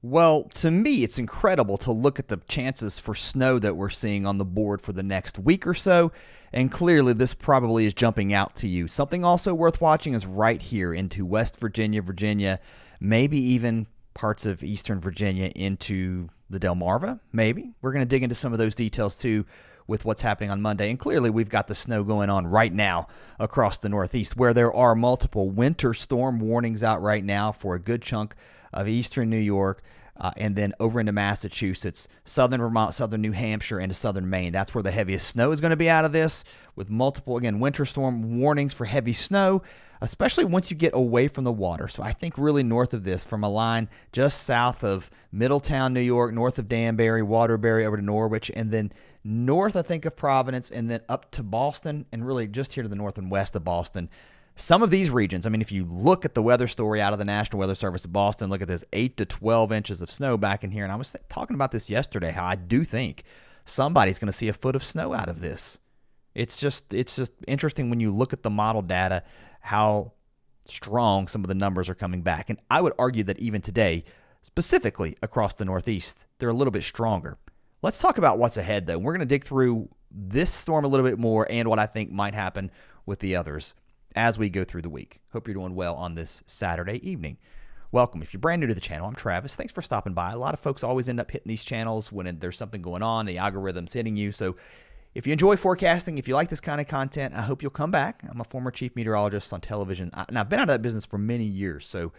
Well, to me, it's incredible to look at the chances for snow that we're seeing on the board for the next week or so, and clearly this probably is jumping out to you. Something also worth watching is right here into West Virginia, maybe even parts of Eastern Virginia into the Delmarva, maybe. We're going to dig into some of those details too with what's happening on Monday. And clearly we've got the snow going on right now across the Northeast, where there are multiple winter storm warnings out right now for a good chunk of eastern New York, and then over into Massachusetts, southern Vermont, southern New Hampshire, and to southern Maine. That's where the heaviest snow is going to be out of this, with multiple, again, winter storm warnings for heavy snow, especially once you get away from the water. So I think really north of this, from a line just south of Middletown, New York, north of Danbury, Waterbury, over to Norwich, and then north, I think, of Providence, and then up to Boston, and really just here to the north and west of Boston. Some of these regions, I mean, if you look at the weather story out of the National Weather Service of Boston, look at this 8 to 12 inches of snow back in here. And I was talking about this yesterday, how I do think somebody's going to see a foot of snow out of this. It's just interesting when you look at the model data, how strong some of the numbers are coming back. And I would argue that even today, specifically across the Northeast, they're a little bit stronger. Let's talk about what's ahead, though. We're going to dig through this storm a little bit more and what I think might happen with the others as we go through the week. Hope you're doing well on this Saturday evening. Welcome. If you're brand new to the channel, I'm Travis. Thanks for stopping by. A lot of folks always end up hitting these channels when there's something going on, the algorithm's hitting you. So if you enjoy forecasting, if you like this kind of content, I hope you'll come back. I'm a former chief meteorologist on television, and I've been out of that business for many years. So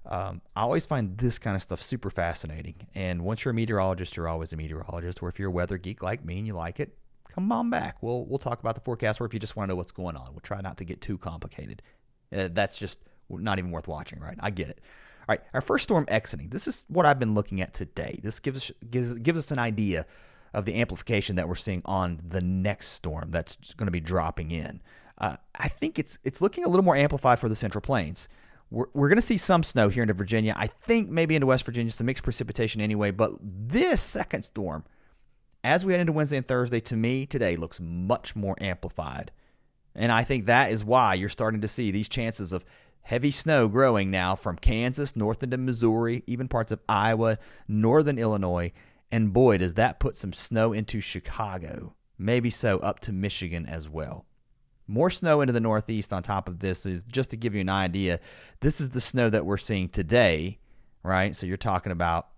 I always find this kind of stuff super fascinating. And once you're a meteorologist, you're always a meteorologist. Or if you're a weather geek like me and you like it, come on back. We'll talk about the forecast, or if you just want to know what's going on, we'll try not to get too complicated. That's just not even worth watching, right? I get it. All right, our first storm exiting. This is what I've been looking at today. This gives us an idea of the amplification that we're seeing on the next storm that's going to be dropping in. I think it's looking a little more amplified for the Central Plains. We're going to see some snow here into Virginia. I think maybe into West Virginia, some mixed precipitation anyway. But this second storm, as we head into Wednesday and Thursday, to me today looks much more amplified. And I think that is why you're starting to see these chances of heavy snow growing now from Kansas, north into Missouri, even parts of Iowa, northern Illinois. And boy, does that put some snow into Chicago. Maybe so up to Michigan as well. More snow into the Northeast on top of this. Is just to give you an idea, this is the snow that we're seeing today, right? So you're talking about,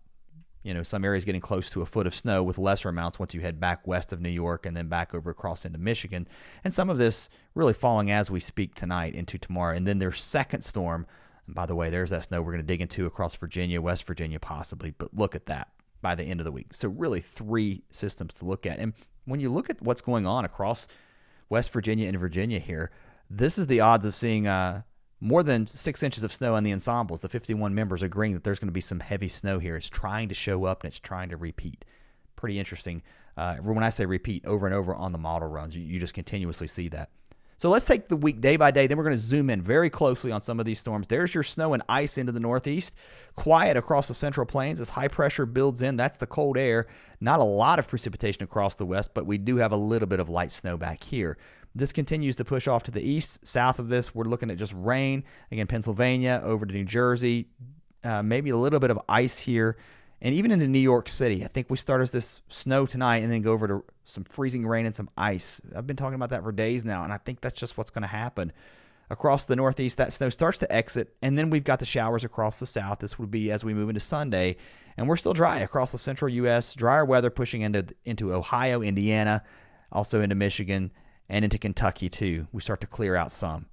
some areas getting close to a foot of snow with lesser amounts once you head back west of New York and then back over across into Michigan. And some of this really falling as we speak tonight into tomorrow. And then their second storm, and by the way, there's that snow we're going to dig into across Virginia, West Virginia possibly. But look at that by the end of the week. So really 3 systems to look at. And when you look at what's going on across West Virginia and Virginia here, this is the odds of seeing more than 6 inches of snow on the ensembles. The 51 members agreeing that there's going to be some heavy snow here. It's trying to show up and it's trying to repeat. Pretty interesting. When I say repeat, over and over on the model runs, you just continuously see that. So let's take the week day by day. Then we're going to zoom in very closely on some of these storms. There's your snow and ice into the Northeast. Quiet across the Central Plains as high pressure builds in. That's the cold air. Not a lot of precipitation across the west, but we do have a little bit of light snow back here. This continues to push off to the east. South of this, we're looking at just rain. Again, Pennsylvania, over to New Jersey. Maybe a little bit of ice here. And even into New York City. I think we start as this snow tonight and then go over to some freezing rain and some ice. I've been talking about that for days now, and I think that's just what's going to happen. Across the Northeast, that snow starts to exit, and then we've got the showers across the South. This would be as we move into Sunday, and we're still dry across the central U.S. Drier weather pushing into Ohio, Indiana, also into Michigan, and into Kentucky too. We start to clear out some.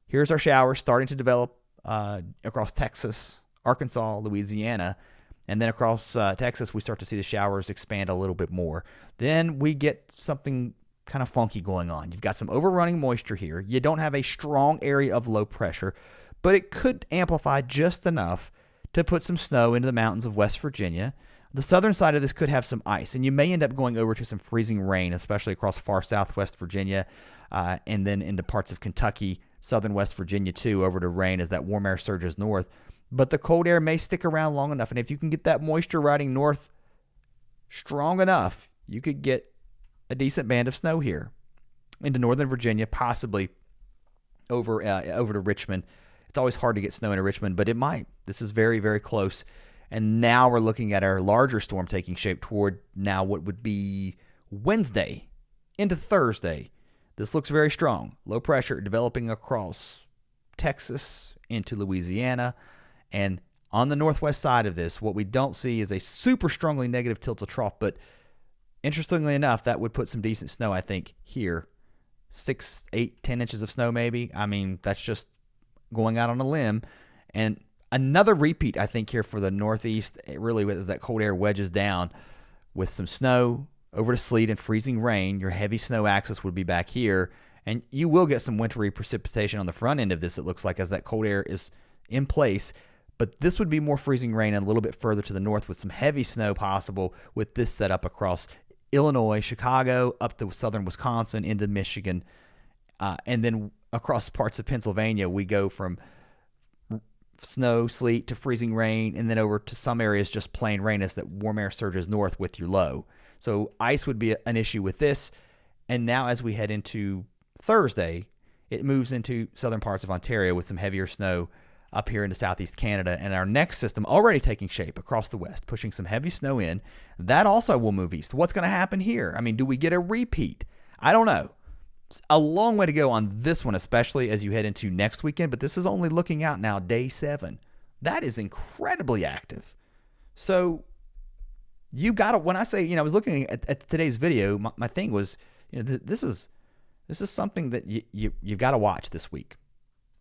Here's our showers starting to develop across Texas, Arkansas, Louisiana, and then across Texas, we start to see the showers expand a little bit more. Then we get something kind of funky going on. You've got some overrunning moisture here. You don't have a strong area of low pressure, but it could amplify just enough to put some snow into the mountains of West Virginia. The southern side of this could have some ice, and you may end up going over to some freezing rain, especially across far southwest Virginia, and then into parts of Kentucky, southern West Virginia too, over to rain as that warm air surges north. But the cold air may stick around long enough, and if you can get that moisture riding north strong enough, you could get a decent band of snow here into northern Virginia, possibly over to Richmond. It's always hard to get snow into Richmond, but it might. This is very, very close. And now we're looking at our larger storm taking shape toward now what would be Wednesday into Thursday. This looks very strong. Low pressure developing across Texas into Louisiana. And on the northwest side of this, what we don't see is a super strongly negative tilt to trough. But interestingly enough, that would put some decent snow, I think, here. 6, 8, 10 inches of snow maybe. I mean, that's just going out on a limb. And another repeat, I think, here for the Northeast, really, as that cold air wedges down with some snow over to sleet and freezing rain. Your heavy snow axis would be back here, and you will get some wintry precipitation on the front end of this, it looks like, as that cold air is in place. But this would be more freezing rain and a little bit further to the north with some heavy snow possible with this setup across Illinois, Chicago, up to southern Wisconsin, into Michigan, and then across parts of Pennsylvania, we go from snow, sleet to freezing rain, and then over to some areas just plain rain as that warm air surges north with your low. So ice would be an issue with this. And now as we head into Thursday, it moves into southern parts of Ontario with some heavier snow up here into southeast Canada. And our next system already taking shape across the west, pushing some heavy snow in. That also will move east. What's going to happen here? I mean, do we get a repeat? I don't know. It's a long way to go on this one, especially as you head into next weekend, but this is only looking out now, day 7. That is incredibly active. So you got to, when I say, I was looking at today's video, my thing was, this is something that you've got to watch this week.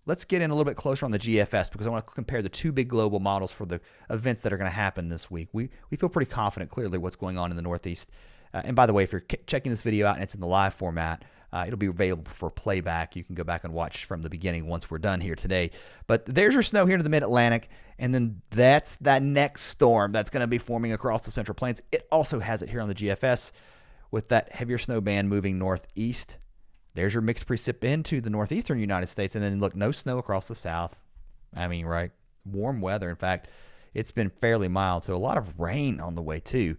Let's get in a little bit closer on the GFS because I want to compare the 2 big global models for the events that are going to happen this week. We feel pretty confident, clearly, what's going on in the Northeast. And by the way, if you're checking this video out and it's in the live format, it'll be available for playback. You can go back and watch from the beginning once we're done here today. But there's your snow here to the mid-Atlantic, and then that's that next storm that's going to be forming across the Central Plains. It also has it here on the GFS with that heavier snow band moving northeast. There's your mixed precip into the northeastern United States, and then look, no snow across the south. I mean, right? Warm weather. In fact, it's been fairly mild, so a lot of rain on the way too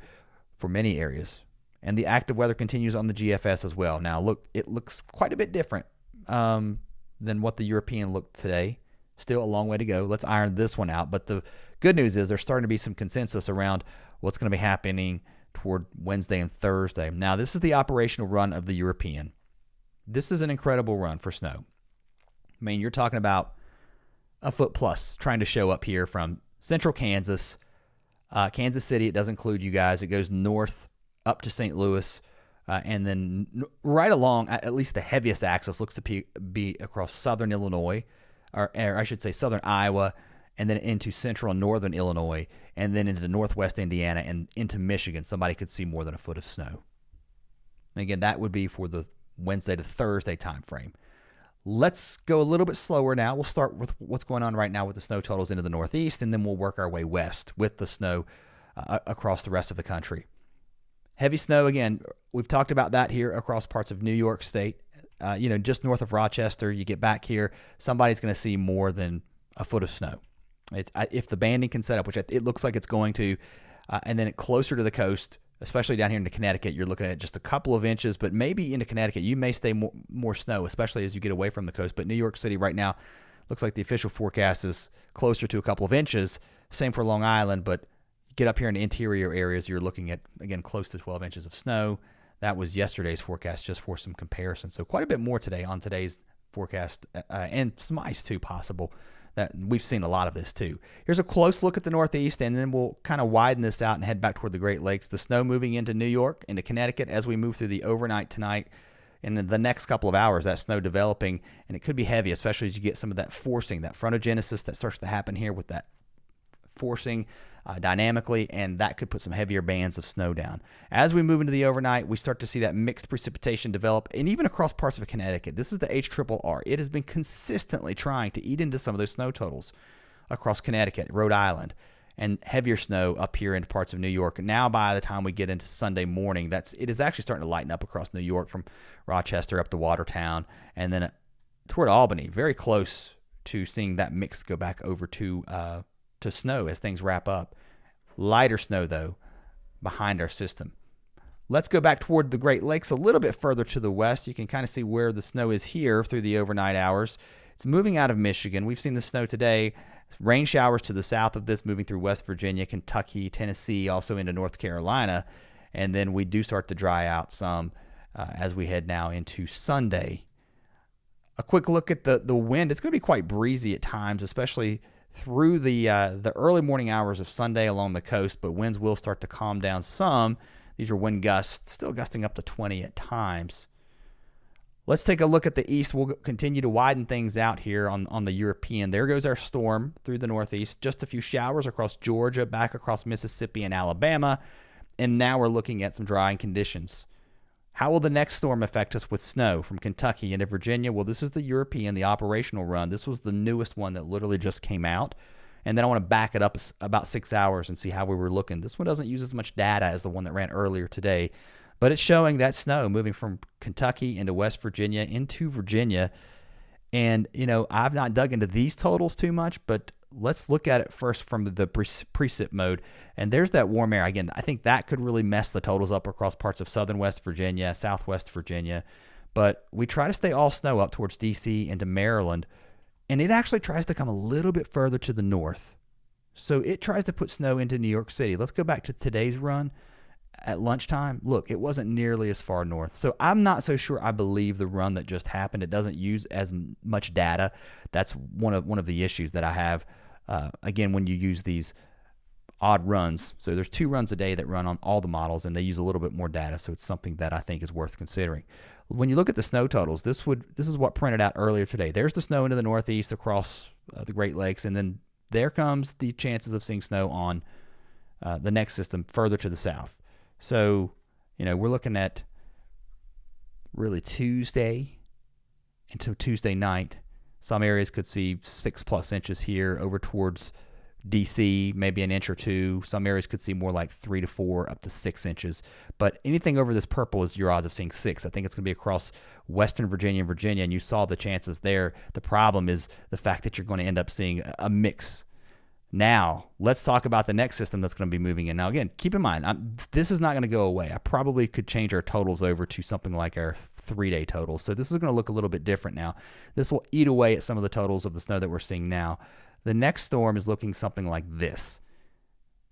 for many areas. And the active weather continues on the GFS as well. Now, look, it looks quite a bit different than what the European looked today. Still a long way to go. Let's iron this one out. But the good news is there's starting to be some consensus around what's going to be happening toward Wednesday and Thursday. Now, this is the operational run of the European. This is an incredible run for snow. I mean, you're talking about a foot plus trying to show up here from central Kansas. Kansas City, it does include you guys. It goes north up to St. Louis, and then right along, at least the heaviest axis looks to be across southern Illinois, or I should say southern Iowa, and then into central and northern Illinois, and then into northwest Indiana and into Michigan. Somebody could see more than a foot of snow. And again, that would be for the Wednesday to Thursday time frame. Let's go a little bit slower now. We'll start with what's going on right now with the snow totals into the Northeast, and then we'll work our way west with the snow across the rest of the country. Heavy snow, again, we've talked about that here across parts of New York State. Just north of Rochester, you get back here, somebody's going to see more than a foot of snow. If the banding can set up, which it looks like it's going to, and then closer to the coast, especially down here into Connecticut, you're looking at just a couple of inches, but maybe into Connecticut, you may stay more snow, especially as you get away from the coast. But New York City right now, looks like the official forecast is closer to a couple of inches. Same for Long Island, but get up here in the interior areas, you're looking at, again, close to 12 inches of snow. That was yesterday's forecast, just for some comparison. So quite a bit more today on today's forecast, and some ice too possible. That we've seen a lot of this too. Here's a close look at the Northeast, and then we'll kind of widen this out and head back toward the Great Lakes. The snow moving into New York, into Connecticut as we move through the overnight tonight. And in the next couple of hours, that snow developing, and it could be heavy, especially as you get some of that forcing, that frontogenesis that starts to happen here with that forcing dynamically, and that could put some heavier bands of snow down. As we move into the overnight, we start to see that mixed precipitation develop, and even across parts of Connecticut. This is the HRRR. It has been consistently trying to eat into some of those snow totals across Connecticut, Rhode Island, and heavier snow up here into parts of New York. Now, by the time we get into Sunday morning, it is actually starting to lighten up across New York from Rochester up to Watertown, and then toward Albany, very close to seeing that mix go back over to snow as things wrap up. Lighter snow, though, behind our system. Let's go back toward the Great Lakes a little bit further to the west. You can kind of see where the snow is here through the overnight hours. It's moving out of Michigan. We've seen the snow today Rain showers to the south of this, moving through West Virginia, Kentucky, Tennessee, also into North Carolina. And then we do start to dry out some as we head now into Sunday. A quick look at the wind. It's going to be quite breezy at times, especially through the early morning hours of Sunday along the coast, but winds will start to calm down some. These are wind gusts, still gusting up to 20 at times. Let's take a look at the east. We'll continue to widen things out here on the European. There goes our storm through the northeast. Just a few showers across Georgia, back across Mississippi and Alabama. And now we're looking at some drying conditions. How will the next storm affect us with snow from Kentucky into Virginia? Well, this is the European, the operational run. This was the newest one that literally just came out. And then I want to back it up about 6 hours and see how we were looking. This one doesn't use as much data as the one that ran earlier today, but it's showing that snow moving from Kentucky into West Virginia into Virginia. And, I've not dug into these totals too much, but let's look at it first from the precip mode. And there's that warm air. Again, I think that could really mess the totals up across parts of southern West Virginia, southwest Virginia. But we try to stay all snow up towards D.C. into Maryland. And it actually tries to come a little bit further to the north. So it tries to put snow into New York City. Let's go back to today's run at lunchtime. Look, it wasn't nearly as far north. So I'm not so sure I believe the run that just happened. It doesn't use as much data. That's one of the issues that I have. Again, when you use these odd runs. So there's 2 runs a day that run on all the models, and they use a little bit more data. So it's something that I think is worth considering. When you look at the snow totals, this is what printed out earlier today. There's the snow into the northeast across the Great Lakes, and then there comes the chances of seeing snow on the next system further to the south. So, we're looking at really Tuesday into Tuesday night. Some areas could see 6+ inches here over towards DC, maybe an inch or 2. Some areas could see more like 3 to 4, up to 6 inches. But anything over this purple is your odds of seeing 6. I think it's going to be across Western Virginia and Virginia, and you saw the chances there. The problem is the fact that you're going to end up seeing a mix. Now, let's talk about the next system that's going to be moving in. Now, again, keep in mind, this is not going to go away. I probably could change our totals over to something like our 3-day totals. So this is going to look a little bit different now. This will eat away at some of the totals of the snow that we're seeing now. The next storm is looking something like this.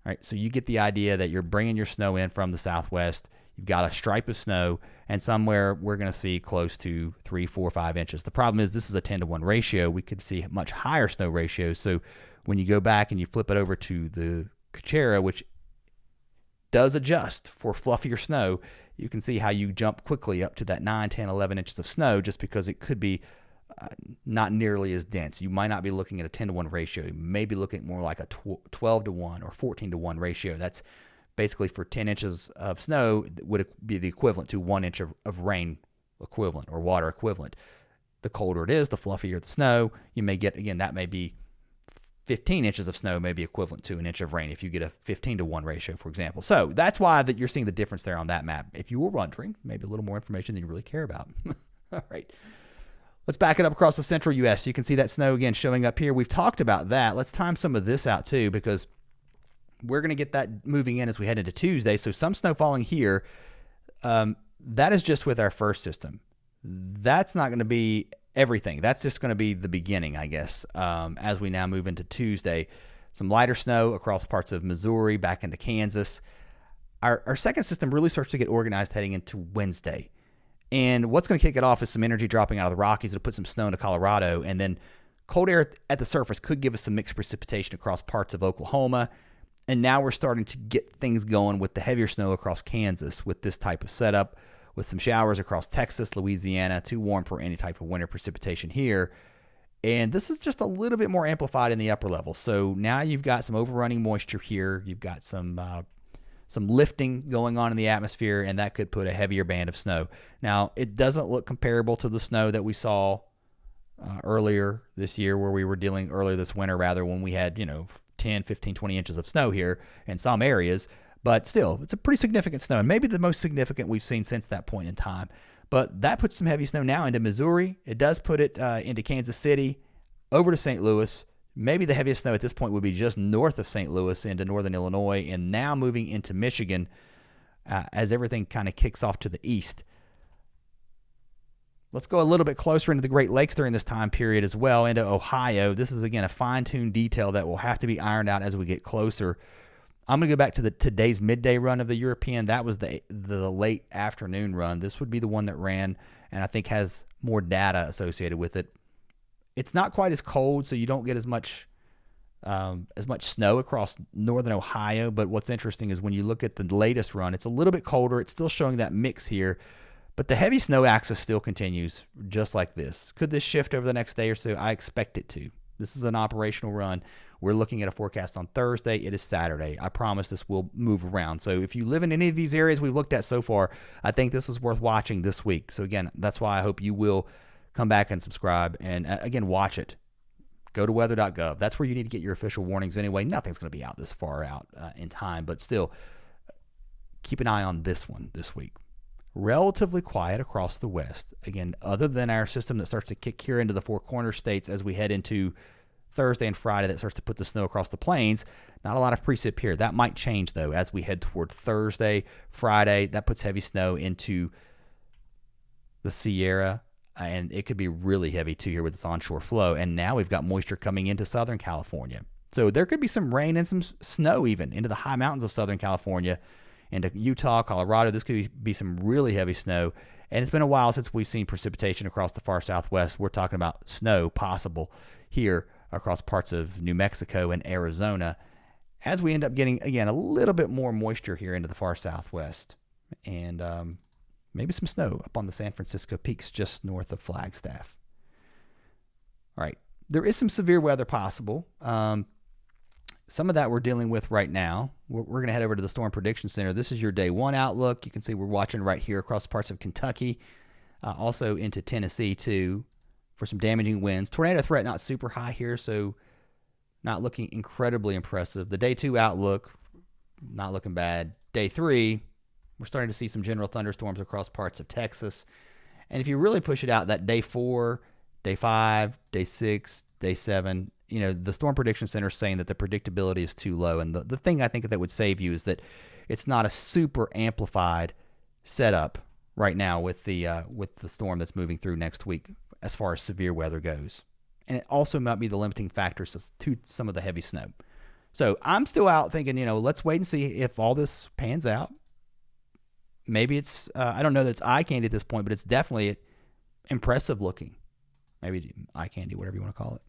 All right, so you get the idea that you're bringing your snow in from the southwest. You've got a stripe of snow, and somewhere we're going to see close to 3, 4, 5 inches. The problem is this is a 10-to-1 ratio. We could see much higher snow ratios. So when you go back and you flip it over to the Kuchera, which does adjust for fluffier snow, you can see how you jump quickly up to that 9, 10, 11 inches of snow just because it could be not nearly as dense. You might not be looking at a 10-to-1 ratio. You may be looking at more like a 12-to-1 or 14-to-1 ratio. That's basically for 10 inches of snow would be the equivalent to 1 inch of rain equivalent or water equivalent. The colder it is, the fluffier the snow. You may get, again, that may be 15 inches of snow may be equivalent to an inch of rain if you get a 15-to-1 ratio, for example. So that's why that you're seeing the difference there on that map. If you were wondering, maybe a little more information than you really care about. All right. Let's back it up across the central U.S. You can see that snow again showing up here. We've talked about that. Let's time some of this out too, because we're going to get that moving in as we head into Tuesday. So some snow falling here. That is just with our first system. That's not going to be everything. That's just going to be the beginning, I guess, as we now move into Tuesday. Some lighter snow across parts of Missouri, back into Kansas. Our second system really starts to get organized heading into Wednesday. And what's going to kick it off is some energy dropping out of the Rockies. It'll put some snow into Colorado. And then cold air at the surface could give us some mixed precipitation across parts of Oklahoma. And now we're starting to get things going with the heavier snow across Kansas with this type of setup, with some showers across Texas, Louisiana, too warm for any type of winter precipitation here. And this is just a little bit more amplified in the upper level. So now you've got some overrunning moisture here. You've got some lifting going on in the atmosphere, and that could put a heavier band of snow. Now, it doesn't look comparable to the snow that we saw earlier this year, where we were dealing earlier this winter, rather, when we had, 10, 15, 20 inches of snow here in some areas. But still, it's a pretty significant snow, and maybe the most significant we've seen since that point in time. But that puts some heavy snow now into Missouri. It does put it into Kansas City, over to St. Louis. Maybe the heaviest snow at this point would be just north of St. Louis into northern Illinois, and now moving into Michigan as everything kind of kicks off to the east. Let's go a little bit closer into the Great Lakes during this time period as well, into Ohio. This is, again, a fine-tuned detail that will have to be ironed out as we get closer. I'm going to go back to today's midday run of the European. That was the late afternoon run. This would be the one that ran and I think has more data associated with it. It's not quite as cold, so you don't get as much snow across northern Ohio. But what's interesting is when you look at the latest run, it's a little bit colder. It's still showing that mix here. But the heavy snow axis still continues just like this. Could this shift over the next day or so? I expect it to. This is an operational run. We're looking at a forecast on Thursday. It is Saturday. I promise this will move around. So if you live in any of these areas we've looked at so far, I think this is worth watching this week. So again, that's why I hope you will come back and subscribe and again, watch it. Go to weather.gov. That's where you need to get your official warnings anyway. Nothing's going to be out this far out in time, but still keep an eye on this one this week. Relatively quiet across the west. Again, other than our system that starts to kick here into the Four Corners states as we head into Thursday and Friday that starts to put the snow across the plains. Not a lot of precip here. That might change, though, as we head toward Thursday, Friday. That puts heavy snow into the Sierra, and it could be really heavy, too, here with this onshore flow. And now we've got moisture coming into Southern California. So there could be some rain and some snow even into the high mountains of Southern California, into Utah, Colorado. This could be some really heavy snow. And it's been a while since we've seen precipitation across the far southwest. We're talking about snow possible here across parts of New Mexico and Arizona as we end up getting, again, a little bit more moisture here into the far southwest. And maybe some snow up on the San Francisco peaks just north of Flagstaff. All right. There is some severe weather possible. Some of that we're dealing with right now. We're going to head over to the Storm Prediction Center. This is your day one outlook. You can see we're watching right here across parts of Kentucky, also into Tennessee too, for some damaging winds. Tornado threat not super high here, so not looking incredibly impressive. The day two outlook, not looking bad. Day three, we're starting to see some general thunderstorms across parts of Texas. And if you really push it out, that day 4, day 5, day 6, day 7, the Storm Prediction Center is saying that the predictability is too low. And the thing I think that would save you is that it's not a super amplified setup right now with the storm that's moving through next week as far as severe weather goes. And it also might be the limiting factors to some of the heavy snow. So I'm still out thinking, let's wait and see if all this pans out. Maybe it's, I don't know that it's eye candy at this point, but it's definitely impressive looking. Maybe eye candy, whatever you want to call it.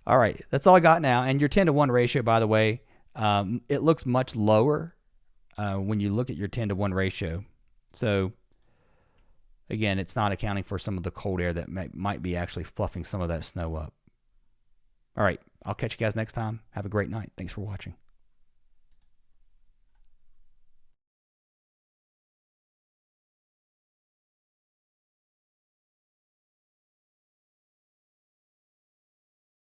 All right, that's all I got now. And your 10-to-1 ratio, by the way, it looks much lower when you look at your 10-to-1 ratio. So, again, it's not accounting for some of the cold air that might be actually fluffing some of that snow up. All right, I'll catch you guys next time. Have a great night. Thanks for watching.